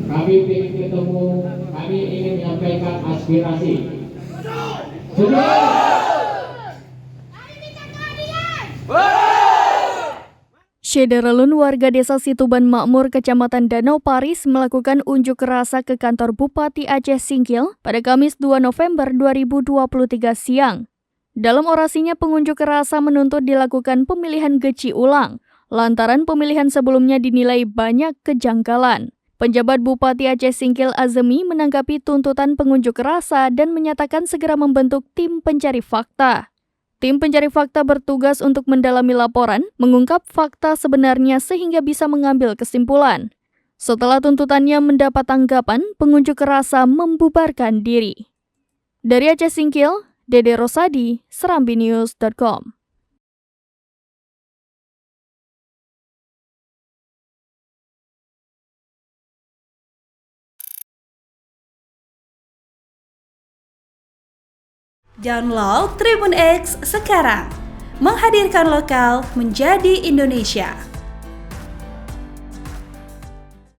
Kami ingin ketemu, kami ingin menyampaikan aspirasi. Sudah. Syederelun warga desa Situban Makmur, Kecamatan Danau Paris melakukan unjuk rasa ke kantor Bupati Aceh Singkil pada Kamis 2 November 2023 siang. Dalam orasinya, pengunjuk rasa menuntut dilakukan pemilihan geci ulang, lantaran pemilihan sebelumnya dinilai banyak kejanggalan. Penjabat Bupati Aceh Singkil Azemi menanggapi tuntutan pengunjuk rasa dan menyatakan segera membentuk tim pencari fakta. Tim pencari fakta bertugas untuk mendalami laporan, mengungkap fakta sebenarnya sehingga bisa mengambil kesimpulan. Setelah tuntutannya mendapat tanggapan, pengunjuk rasa membubarkan diri. Dari Aceh Singkil, Dede Rosadi, serambinews.com. Download Tribun X sekarang, menghadirkan lokal menjadi Indonesia.